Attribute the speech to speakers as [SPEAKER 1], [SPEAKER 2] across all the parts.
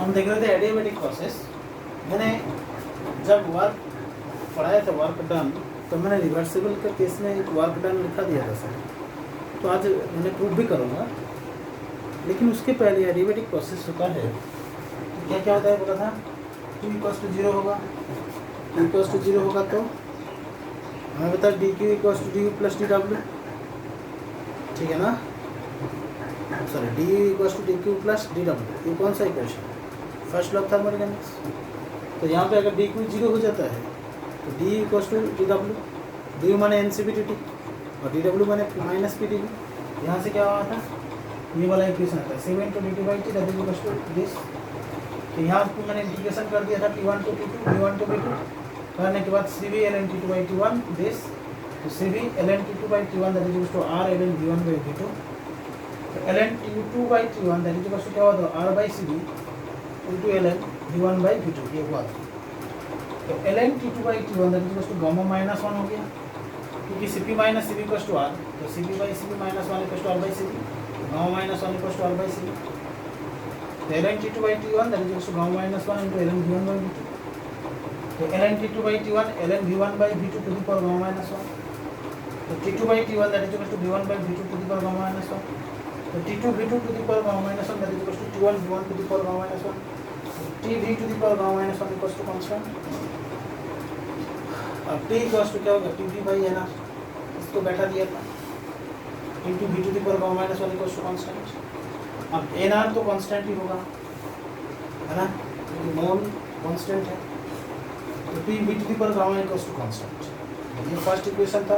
[SPEAKER 1] हम देख रहे थे एडियाबेटिक प्रोसेस। मैंने जब वर्क पढ़ाया था वर्क डन, तो मैंने रिवर्सिबल के केस में एक वर्क डन लिखा दिया था सर, तो आज मैंने प्रूव भी करूँगा। लेकिन उसके पहले एडियाबेटिक प्रोसेस होता है तो क्या क्या होता है पता था? Q इक्वल्स टू 0 होगा, Q इक्वल्स टू 0 होगा तो हमें बता D Q equals to D U plus D W, ठीक है ना? Sorry, D U equals to D Q plus D W, ये कौन सा equation? First law of thermodynamics. तो यहाँ पे अगर डी क्यू 0 हो जाता है तो D equals to D W, D U माने एन सी बी टी टी और डी डब्ल्यू माने माइनस पी टी बी। यहाँ से क्या हुआ था? ये वाला इक्वेशन आता है 7 × dt by t W equals to this. तो यहाँ पर मैंने इंटीग्रेशन कर दिया था T1 to T2, V1 to V2, करने के बाद CV ln T2 by T1 this, तो CV ln T2 by T1 that is equals to R ln V1 by V2। तो ln T2 by T1 that is equals to क्या हुआ था? R by CV into ln V1 by V2, ये हुआ था। तो ln T2 by T1 that is equals to gamma minus 1 हो गया, क्योंकि CP minus CV equals to R, तो CP by CV minus 1 equals to R by CV, gamma minus 1 equals to R by CV। तो ln T2 by T1 that is equals to gamma minus 1 into ln V1 by V2। तो ln T2 by T1 ln V1 by V2 to the power gamma minus 1। तो T2 by T1 that is equals to V1 by V2 to the power gamma minus 1। तो T2 V2 to the power gamma minus 1 that is equals to T1 V1 to the power gamma minus 1। Tv to the power gamma minus 1 equals to constant. अब T equals to क्या होगा? Tv by nr, इसको बैठा दिया था, into V to the power gamma minus 1 equals to constant. अब nr तो constant ही होगा, है ना, क्योंकि मोल कांस्टेंट है। तो P V to the power gamma equals to constant. ये फर्स्ट इक्वेशन था,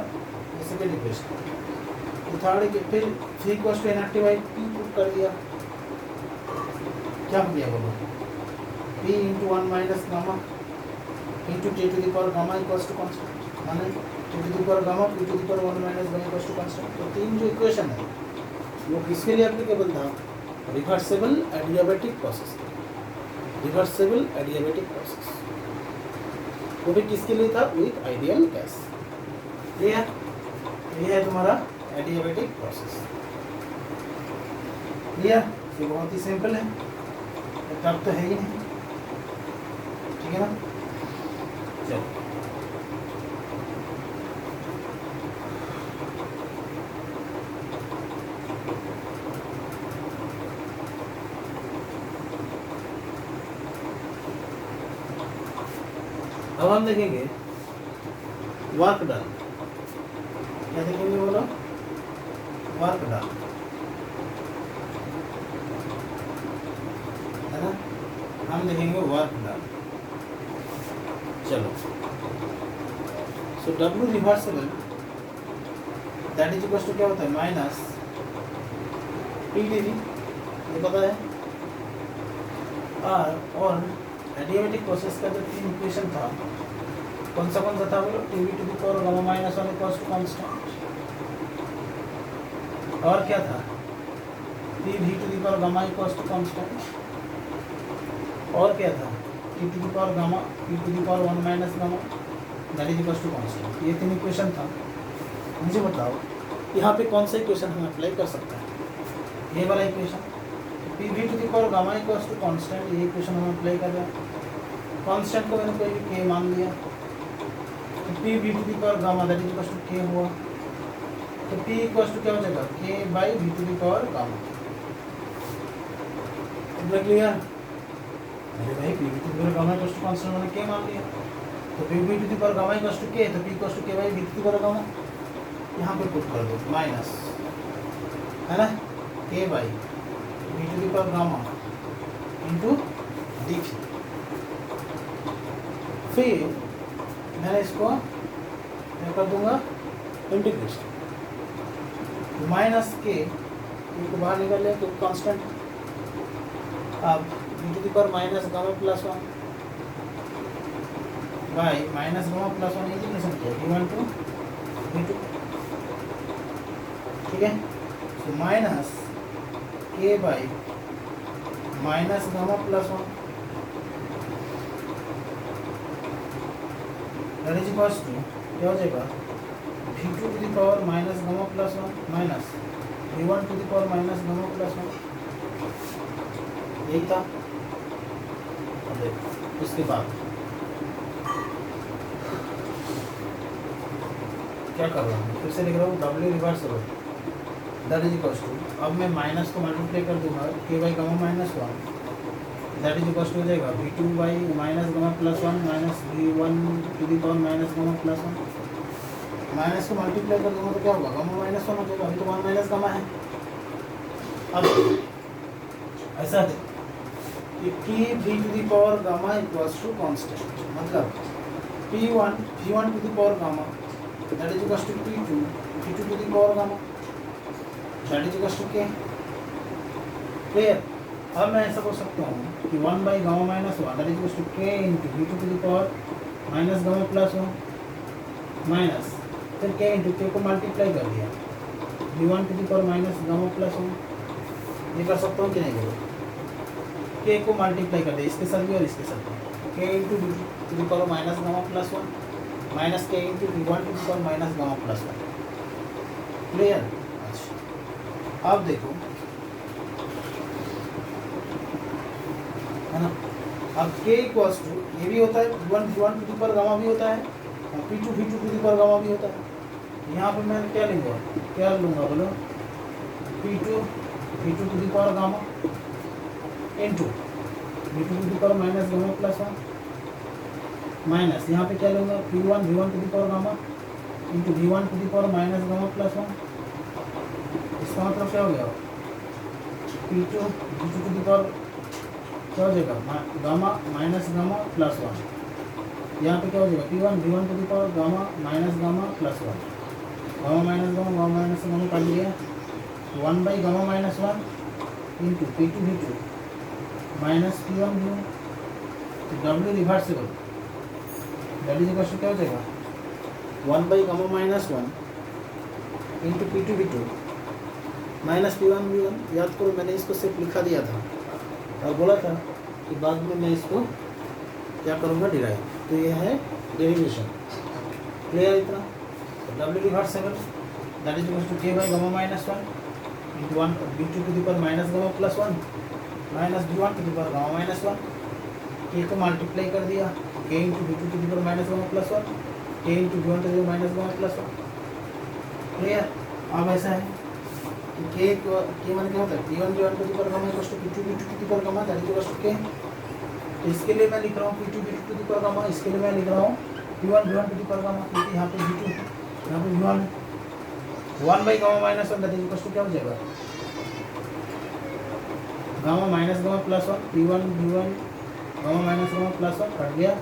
[SPEAKER 1] ये सेकंड इक्वेशन। तो थर्ड फिर V equals to nRT by P put कर दिया, क्या हो गया बोलो? P into 1 minus gamma into T to the power gamma equals to constant, माने T to the power gamma P to the power 1 minus gamma equals to constant। तो तीन जो इक्वेशन है वो किसके लिए एप्लीकेबल था? Reversible adiabatic process, reversible adiabatic process, वो भी किसके लिए था? With ideal gas. क्लियर? ये है तुम्हारा एडियाबेटिक प्रोसेस। क्लियर? ये बहुत ही सिंपल है, टफ तो है ही नहीं, ठीक है ना? चलो अब हम देखेंगे वर्क डन। क्या देखेंगे बोलो? वर्क डन, है ना? हम देखेंगे वर्क डन। चलो, so W reversible that is equals to क्या होता है? माइनस PdV, ये पता है। और एडियाबेटिक प्रोसेस का जो तीन इक्वेशन था, कौन सा था बोलो? Tv to the power gamma minus 1 equals to constant, और क्या था? Pv to the power gamma equals to constant, और क्या था? T to the power gamma P to the power 1 minus gamma that is equals to constant. ये तीन equation था। मुझे बताओ यहाँ पे कौन सा इक्वेशन हम अप्लाई कर सकते हैं? ये वाला equation Pv to the power gamma equals to constant, ये इक्वेशन हम अप्लाई कर रहे हैं। कांस्टेंट को मैंने कोई भी k मान लिया, तो Pv to the power gamma that is equals to k हुआ। तो P इक्वल्स टू क्या हो जाएगा? k by V to the power gamma. Clear? अरे भाई Pv to the power gamma equals to constant मैंने k मान लिया, तो Pv to the power gamma equals to k, तो P equals to k by V to the power gamma. यहाँ पे put कर दो माइनस, है ना, k by V to the power gamma into dV। फिर मैंने इसको क्या कर दूंगा? इंटीग्रेशन माइनस k, को बाहर निकल लिया क्योंकि कांस्टेंट। अब V to the power minus gamma plus 1 by minus gamma plus 1 integration किया V1 टू V2, ठीक है? तो minus k by minus gamma plus 1 that is equals to क्या हो जाएगा? V2 to the power minus gamma plus 1 minus V1 to the power minus gamma plus 1, यही था। देखो उसके बाद क्या कर रहा हूँ, फिर से लिख रहा हूँ W reversible that is equals to, अब मैं माइनस को मल्टीप्लाई कर दूंगा K by gamma minus one that is equals to हो जाएगा V two by minus gamma plus one minus V one to the power minus gamma plus one. Minus को multiply कर दूंगा तो क्या होगा, गामा माइनस वन हो जाएगा, अभी तो वन माइनस गामा है। अब ऐसा है कि T to the power gamma equals to constant, मतलब P one to the power gamma that is equals to P to the power gamma that is equals to K. Clear. अब मैं ऐसा बोल सकता हूँ कि one by gamma minus one that is equals to K into V to the power minus gamma plus one minus फिर K into K को multiply कर दिया we one to the power minus gamma plus one. ये कर सकता हूँ कि नहीं करो, के को मल्टीप्लाई कर दिया इसके साथ भी और इसके साथ भी, K into V to the power minus gamma plus one minus K into V one to the power minus gamma plus one. Clear. अच्छा अब देखो है ना, अब के इक्वल्स टू ये भी होता है V one to the power gamma भी होता है और P two to the power gamma भी होता है। यहाँ पे मैं क्या लूँगा, क्या लूँगा बोलो, P two to the power gamma into V to the power minus gamma plus one minus यहाँ पे क्या लूँगा P one to the power gamma into V one to the power minus gamma plus one. इसका मतलब क्या हो गया, P two to the power क्या हो जाएगा gamma minus gamma plus one, यहाँ पे क्या हो जाएगा P one to the power gamma minus gamma plus one, gamma minus gamma कर लिया one by gamma minus one into P two minus P one W reversible that is equal to क्या हो जाएगा one by gamma minus one into P two minus P one याद करो मैंने इसको सिर्फ लिखा दिया था और बोला था कि बाद में मैं इसको क्या करूँगा डिराइव, तो ये है डेरिवेशन। क्लियर इतना। W reversible that is equal to K by gamma minus one into one V to the power minus gamma plus one minus V one to the power gamma minus one, K को multiply कर दिया K into V to the power minus gamma plus one K into V one to the power minus gamma plus one. Clear. अब ऐसा है कि के मान क्या होता है P one to the power gamma equals to P to the power gamma that is equals to K. तो इसके लिए मैं लिख रहा हूँ P to the power gamma, इसके लिए मैं लिख रहा हूँ P one to the power gamma, क्योंकि यहाँ पे वी टू यहाँ पे V one by gamma minus one that is equals to क्या हो जाएगा gamma minus gamma plus one P one gamma minus gamma plus one cut गया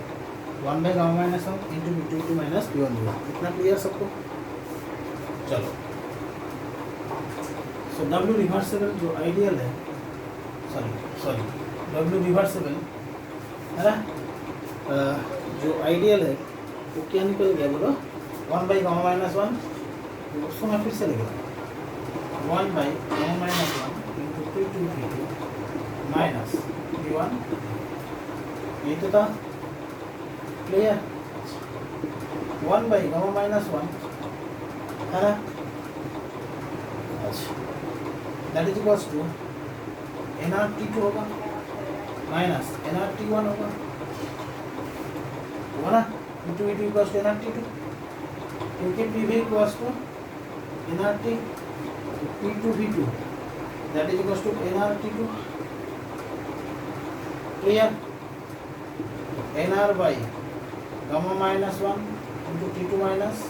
[SPEAKER 1] one by gamma minus one into V two minus P one. इतना clear सबको। चलो so W reversible जो ideal है sorry W reversible है ना, जो ideal है वो क्या निकल गया बोलो one by gamma minus one, उसको मैं फिर से लिख रहा हूँ one by gamma minus one into P two minus P one, ये तो था। Clear. One by gamma minus one है ना, अच्छा that is equals to N R T two होगा minus N R T one होगा ना into V two equals to N R T two, क्योंकि P V equals to N R T P two V two that is equals to N R T two. Clear. N R by gamma minus one into T two minus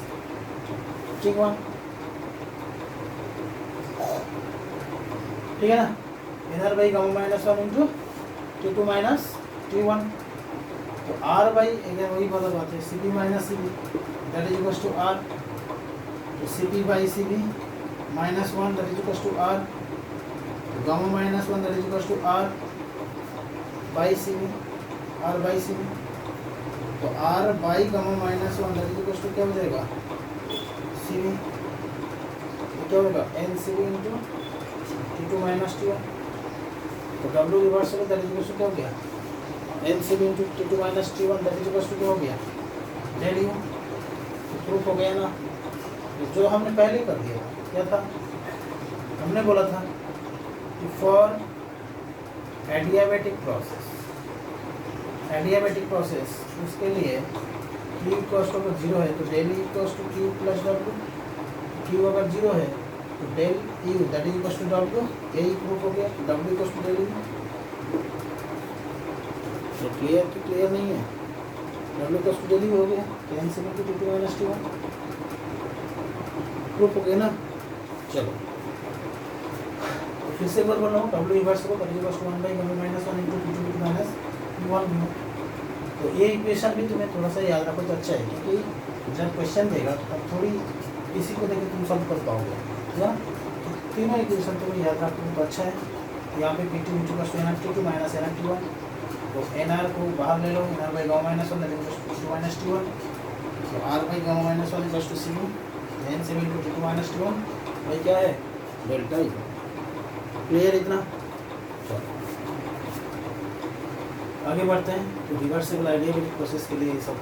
[SPEAKER 1] T one, ठीक है ना, N R by gamma minus one into T two minus T one. तो R by अगर वही वाला बात है C B minus C B that is equals to R, तो C B by C B minus one that is equals to R, तो gamma minus one that is equals to R by C B, R by C B, तो R by gamma minus one that is equals to क्या हो जाएगा C B, तो क्या होगा N सी B into T two minus T one, तो W reversible that is equals to क्या हो गया N C B into T two minus T one that is equals to क्या हो गया डेल यू। तो प्रूफ हो गया ना, जो हमने पहले कर दिया क्या था, हमने बोला था कि for adiabatic process adiabatic process, उसके लिए Q इक्वल्स टू अगर 0 है तो del E equals to Q plus W, Q अगर 0 है तो del U that is equals to W, यही प्रूफ हो गया। W equals to del U, तो क्लियर कि क्लियर नहीं है? W equals to del U हो गया, n से to to minus T1 proof हो गया ना। चलो फिर से एक बार बोल रहा हूँ, W reversible that is equals to 1 by gamma minus 1 into T2 minus T1 भी। तो ये इक्वेशन भी तुम्हें थोड़ा सा याद रखो तो अच्छा है, क्योंकि जब क्वेश्चन देगा तब थोड़ी इसी को देकर तुम सॉल्व कर पाओगे, है ना। तो तीनों इक्वेशन तुम्हें याद रखो तो अच्छा है। यहाँ पे P2 into plus NR2 minus NR1, तो NR को बाहर ले लो, NR by gamma minus 1 T2 minus T1, तो R by gamma minus 1 equals to C n से इंटू T2 माइनस T1 भाई क्या है डेल्टा ई। क्लियर इतना? आगे बढ़ते हैं। तो रिवर्सिबल आइडियाबेटिक प्रोसेस के लिए ये सब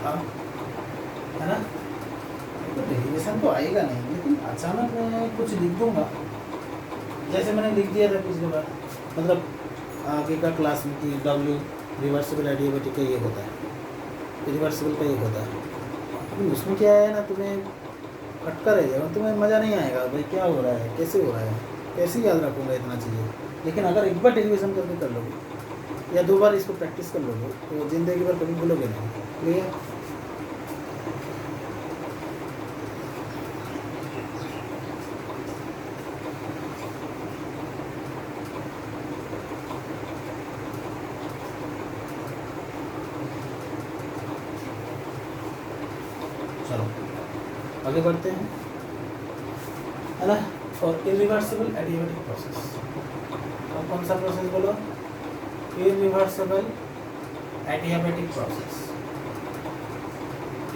[SPEAKER 1] था, है ना। तो डेरिवेशन तो आएगा नहीं, लेकिन अचानक मैं कुछ लिख दूंगा जैसे मैंने लिख दिया था पिछली बार, मतलब आगे का क्लास में कि W रिवर्सिबल आइडियाबेटिक का ये होता है, रिवर्सिबल का ये होता है। लेकिन उसमें क्या है ना, तुम्हें खटका रह जाएगा, तुम्हें मज़ा नहीं आएगा भाई क्या हो रहा है, कैसे हो रहा है, कैसे याद रखूँगा इतना चीज़ें। लेकिन अगर एक बार डेरिवेशन करके कर लोगे या 2 बार इसको प्रैक्टिस कर लोगे तो ज़िंदगी भर कभी भूलोगे नहीं। क्लियर? चलो आगे बढ़ते हैं, है ना। और इरिवर्सिबल एडियाबेटिक प्रोसेस, और कौन सा प्रोसेस बोलो? Irreversible adiabatic process,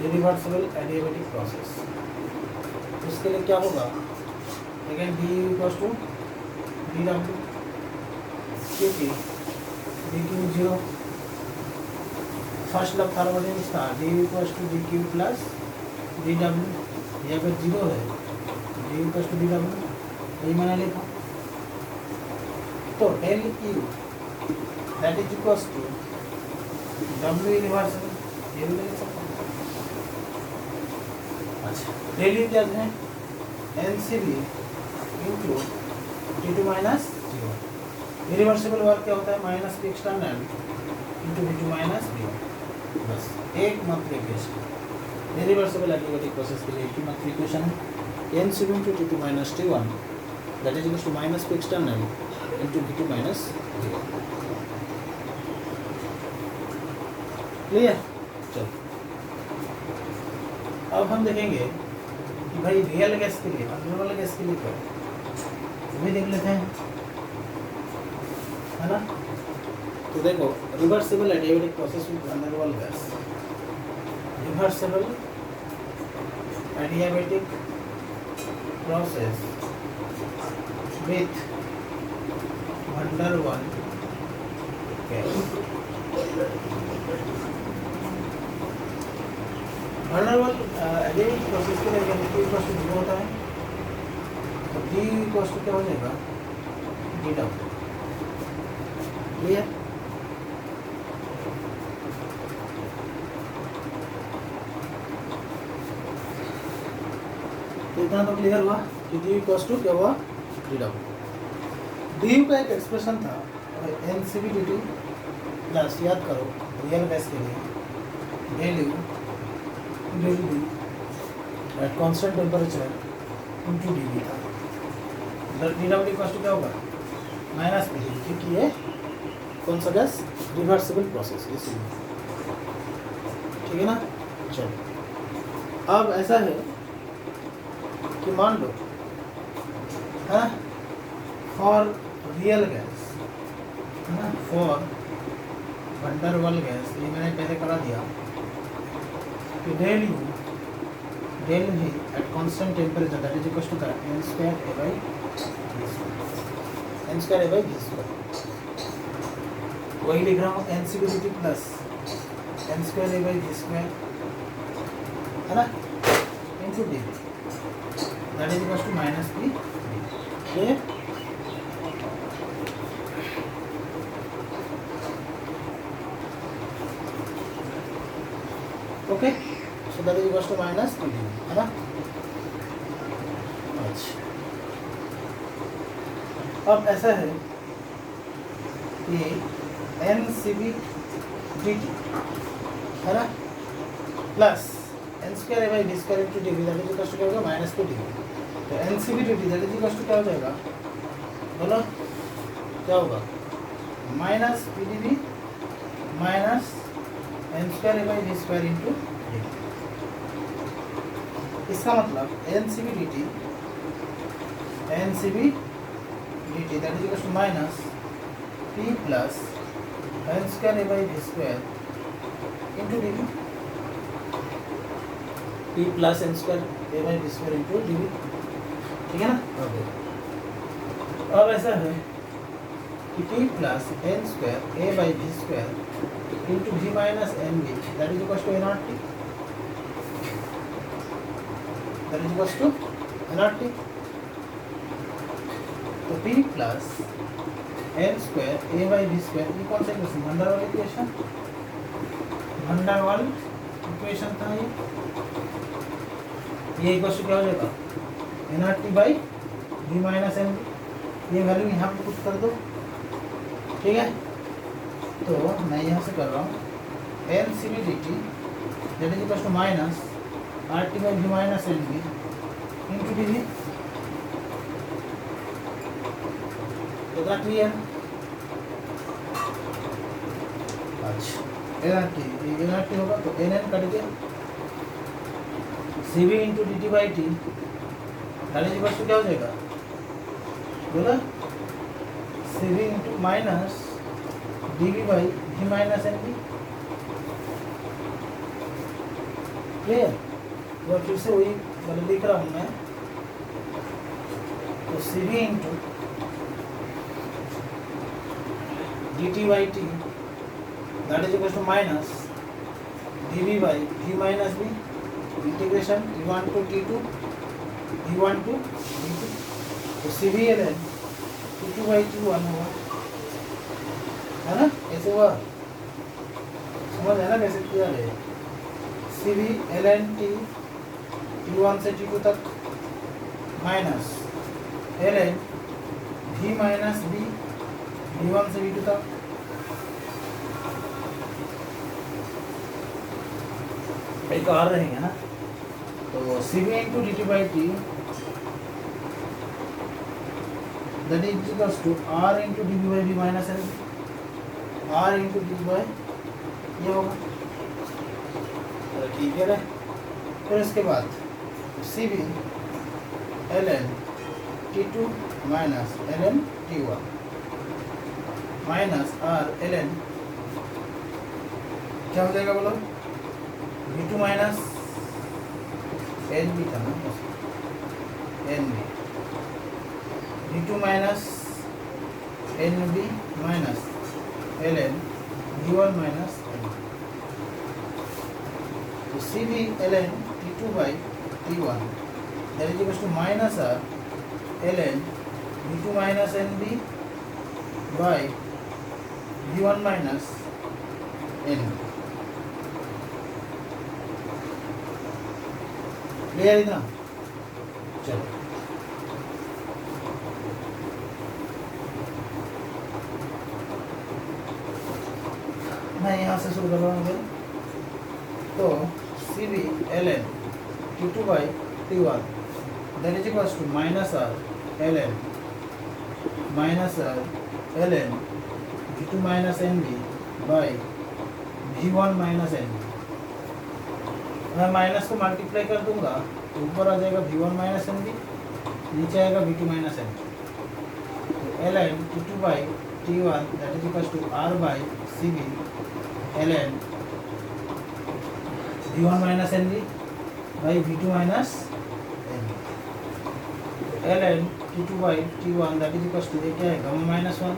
[SPEAKER 1] irreversible adiabatic process. उसके लिए क्या होगा? Again D equals to D W, क्योंकि D Q 0 first law thermodynamics था, D equals to D Q plus D W, यहाँ पर 0 है, D equals to D W, यही मैंने लिखा। तो del U that is equals to W reversible, ये भी लिख सकते हैं। अच्छा, डेल यू क्या है? NCV into T2 minus 0। Irreversible work क्या होता है? Minus P external into V2 minus V1। बस एक मात्र इक्वेशन। इरिवर्सिबल एडियाबेटिक प्रोसेस के लिए एक ही मात्र इक्वेशन है, NCV into T2 minus T1 that is equals to minus P external into V2 minus V1। Clear? चलो अब हम देखेंगे कि भाई रियल गैस के लिए, अनरियल गैस के लिए क्या वो भी देख लेते हैं, है ना। तो देखो, reversible adiabatic process with unreal gas, reversible adiabatic process with van der Waals gas. van der Waals adiabatic process के लिए Q इक्वल्स टू 0 होता है, तो D इक्वल्स टू क्या हो जाएगा? D W. क्लियर? तो इतना तो क्लियर हुआ कि D इक्वल्स टू क्या हुआ? D W. डी का एक एक्सप्रेशन था NCV dt प्लस, याद करो रियल गैस के लिए del U del D at constant temperature into D V था। डी डब्ल्यू इक्वल्स टू क्या होगा? माइनस पी, क्योंकि ये कौन सा गैस? रिवर्सिबल प्रोसेस, इसलिए। ठीक है ना। चलो अब ऐसा है कि मान लो, है फॉर रियल गैस, है ना, for van der Waals gas, ये मैंने पहले करा दिया कि del U del V at constant temperature that is equals to n square a by n square a by v square. वही लिख रहा हूँ NCV dt plus n square a by v square, है ना, into D that is equals to minus P. ये okay, so that is equals to minus 2 dv, है ना। अच्छा, अब ऐसा है कि N C B D T, है ना, plus N square A by D square into D V that is equals to क्या होगा माइनस 2 डी वी। तो एन C B D T that is equals to क्या हो जाएगा, बोलो क्या होगा, minus P D V minus N square A by D square into D T. इसका मतलब N C B D T dt that is equals to minus p plus n square a by d square into dv, p plus n square a by d square into dv, ठीक है ना। Okay, अब ऐसा है कि p plus n square a by d square into v minus n v that is equals to n r t, that is equals to n r t। तो p plus N square A by B square, ये कौन सा equation, भंडारवाल equation, भंडारवाल equation था ये equation क्या हो जाएगा, N R T by V minus N, ये वैल्यू यहाँ पे पुट कर दो, ठीक है। तो मैं यहाँ से कर रहा हूँ N C B D T that is equal to minus R T by V minus N B into D V, तो क्लियर। अच्छा, एन आर टी होगा तो एन एन कट गया, C B into D T by T that is equal to क्या हो जाएगा, बोला C B into minus D V by V minus N B, clear. तो फिर से वही मतलब लिख रहा हूँ मैं, तो C B into dt by t that is equals to minus dv by v minus b integration t1 to t2 v1 to v2, तो cv ln t2 by t1 होगा, है ना, ऐसे हुआ, समझ है ना कैसे किया है, cv ln t t1 से t2 तक minus ln v minus b v1 से v2 तक, एक और रहेंगे ना, तो C B into D T by T that is equals to R into D B by V minus N, R into D by ये होगा, ठीक है। फिर इसके बाद C B L N T two minus L N T one minus R L N क्या हो जाएगा बोलो, V two minus N B था ना, N B V two minus N B minus L N V one minus N, तो C B L N T two by T one that is equals to minus R L N V two minus N B by v1 minus n, clear इतना। चलो मैं यहाँ से शुरू कर रहा हूँ, तो C B L N T two by T one that is equals to minus R L N minus R L N v2 minus N B by v1 minus N B, मैं माइनस को multiply कर दूंगा तो ऊपर आ जाएगा v1 minus N B, नीचे आएगा v2 minus N B, तो L N T two by T one that is equals to R by C B L N v1 minus N B by v2 minus N B, L N T two by T one that is equals to ये क्या है gamma minus one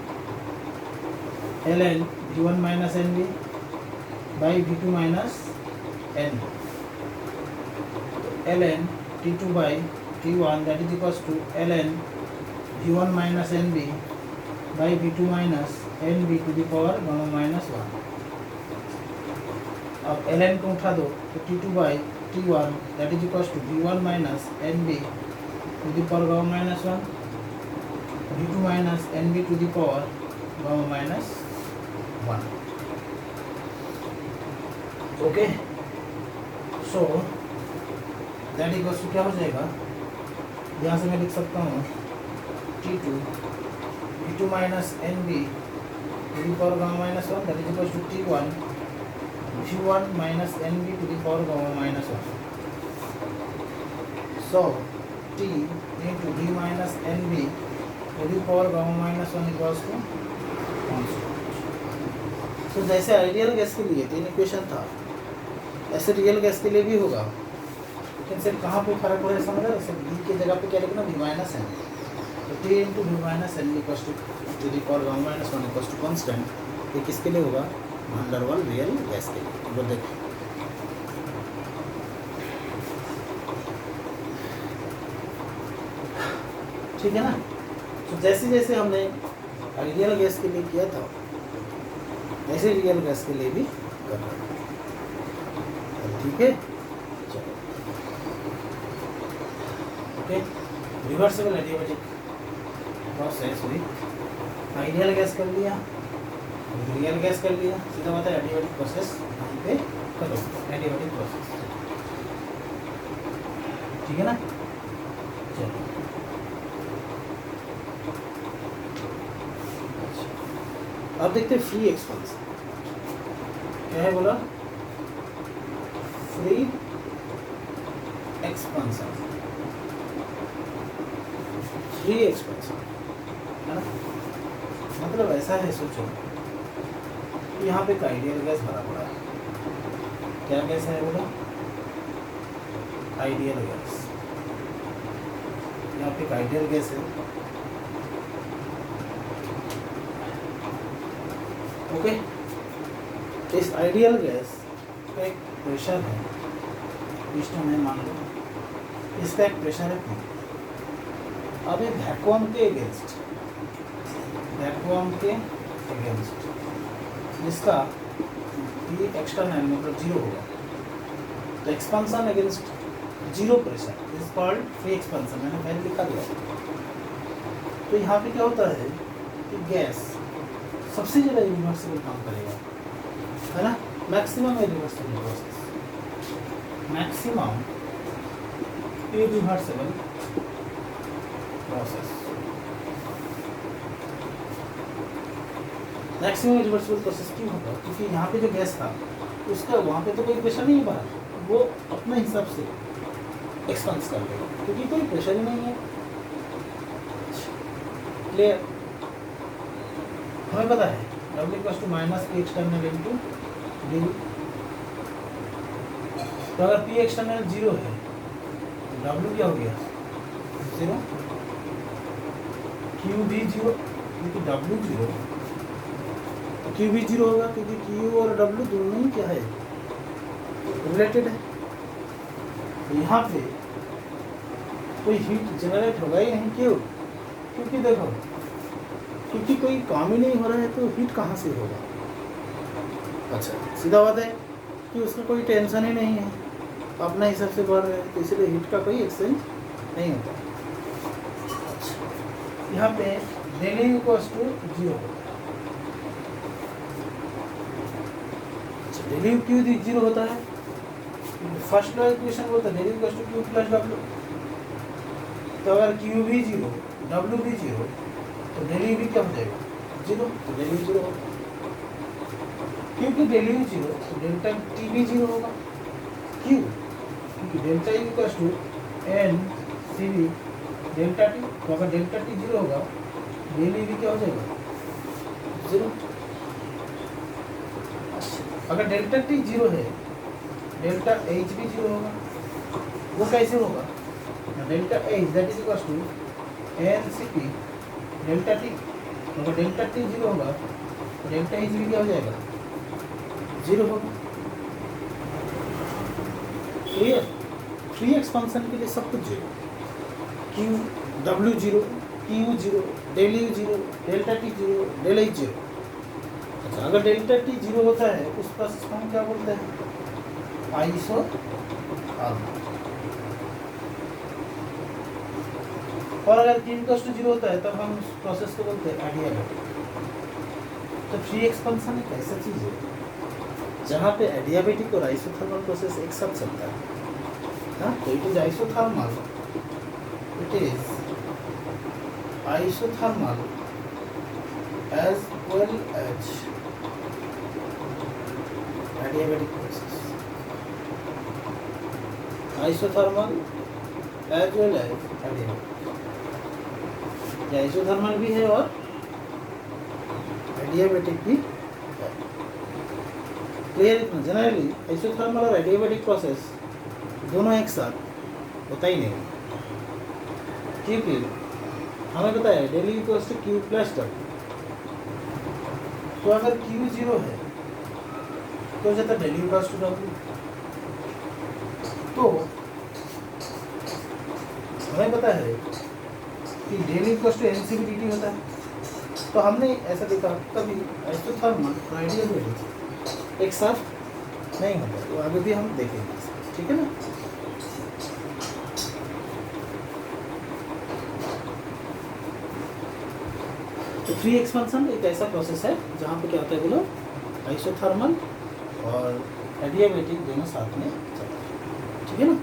[SPEAKER 1] L N V one minus N B by V two minus N, L N T two by T one that is equals to L N V one minus N B by V two minus N B to the power gamma minus one. अब ln को उठा दो तो t2 by t1 that is equals to v1 minus nb to the power gamma minus 1 v2 minus nb to the power gamma minus 1. Okay, so that equals to क्या हो जाएगा, यहाँ से मैं लिख सकता हूँ t2 v2 minus nb to the power gamma minus 1 that is equals to t1 v1 minus nb to the power gamma minus 1. So t into v minus nb to the power gamma minus 1 equals to constant. So जैसे ideal gas के लिए 3 equation था, ऐसे real gas के लिए भी होगा, लेकिन सिर्फ कहाँ पे फर्क हो रहा है समझ रहे हो, सिर्फ v की जगह पे क्या लिखना v minus n, तो t into v minus n equals to the power gamma minus 1 equals to constant. ये किसके लिए होगा, van der Waal real gas के लिए. वो देखें, ठीक है ना. तो जैसे जैसे हमने आइडियल गैस के लिए किया था ऐसे रियल गैस के लिए भी कर रहे हैं. ठीक है, चलो ओके. रिवर्सिबल एडियाबैटिक प्रोसेस हुई, आइडियल गैस कर लिया, रियल गैस कर लिया, सीधा बात है एडियाबैटिक प्रोसेस यहाँ पे करो, एडियाबैटिक प्रोसेस. ठीक है ना. चलो अब देखते हैं फ्री एक्सपेंशन क्या है, बोला फ्री एक्सपेंशन. फ्री एक्सपेंशन है ना, मतलब ऐसा है, सोचो यहाँ पे आइडियल गैस भरा पड़ा है. क्या गैस है बोला, आइडियल गैस. यहाँ पे आइडियल गैस है. ओके, इस आइडियल गैस का एक प्रेशर है, सिस्टम है मान लो, इसका एक प्रेशर है P. अब ये वैक्यूम के अगेंस्ट जिसका ये एक्सटर्नल मतलब जीरो होगा, तो expansion against zero pressure is called free expansion. मैंने पहले लिखा दिया. तो यहाँ पे क्या होता है कि गैस सबसे ज़्यादा रिवर्सिबल काम करेगा, है ना. Maximum reversible process, maximum irreversible process. Maximum reversible process क्यों होगा, क्योंकि यहाँ पे जो गैस था उसका वहाँ पे तो कोई प्रेशर नहीं बना, वो अपने हिसाब से एक्सपेंस कर लेगा क्योंकि कोई प्रेशर ही नहीं है. क्लियर. हमें पता है W equals to minus P external into D. तो अगर P एक्सटर्नल जीरो है तो W क्या हो गया, जीरो. Q भी जीरो, क्योंकि W जीरो, तो Q भी जीरो होगा क्योंकि Q और W दोनों ही क्या है, रिलेटेड है. यहाँ पे कोई हीट जनरेट होगा ही नहीं. क्यों, क्योंकि देखो, क्योंकि कोई काम ही नहीं हो रहा है तो हीट कहाँ से होगा. अच्छा, सीधा बात है कि उसका कोई टेंशन ही नहीं है, अपना हिसाब से बढ़ रहे हैं, तो इसलिए हीट का कोई एक्सचेंज नहीं होता. अच्छा, यहाँ पे डेली इक्वल्स टू जीरो होता है. अच्छा, डेली क्यों जीरो होता है, फर्स्ट लॉ इक्वेशन बोलता है del U equals to Q plus W. तो अगर क्यू भी जीरो डब्ल्यू भी जीरो तो डेली भी क्या हो जाएगा, जीरो. तो डेली जीरो होगा, क्योंकि डेली जीरो तो डेल्टा टी भी जीरो होगा. क्यों, क्योंकि delta equals to n C b delta T. तो अगर डेल्टा टी जीरो होगा डेली भी क्या हो जाएगा, जीरो. अगर डेल्टा टी जीरो है डेल्टा एच भी जीरो होगा. वो कैसे होगा, delta H that is equals to n c p delta T. अगर डेल्टा टी जीरो होगा तो डेल्टा एच भी क्या हो जाएगा, जीरो होगा. क्लियर. फ्री एक्सपेंशन के लिए सब कुछ zero, Q W zero, Q zero, del U zero, delta T zero, del H zero. अच्छा, अगर डेल्टा टी जीरो होता है उस प्रोसेस को हम क्या बोलते हैं, आइसोथर्मल। और अगर Q इक्वल्स टू 0 होता है तब हम उस प्रोसेस को बोलते हैं एडियाबेटिक। तो फ्री एक्सपेंशन एक ऐसा चीज़ है जहाँ पे एडियाबेटिक और आइसोथर्मल प्रोसेस एक साथ चलता है। हाँ, तो it is isothermal, it is isothermal as well as adiabatic process, isothermal as well as adiabatic। ये आइसोथर्मल भी है और एडियाबेटिक भी है। क्लियर इतना? जनरली आइसोथर्मल और एडियाबेटिक प्रोसेस दोनों एक साथ होता ही नहीं, क्योंकि हमें पता है del U equals to Q plus W। तो अगर Q 0 है तो जाता है डेली इक्वल्स टू W। तो हमें पता है कि डेली इक्वल्स टू NCV/dt होता है। तो हमने ऐसा देखा कभी आइसोथर्मल और एडियाबेटिक एक साथ नहीं होता, तो आगे भी हम देखेंगे, ठीक है ना। तो फ्री एक्सपेंशन एक ऐसा प्रोसेस है जहाँ पे क्या होता है बोलो, आइसोथर्मल और एडियाबेटिक दोनों साथ में चलते हैं, ठीक है ना।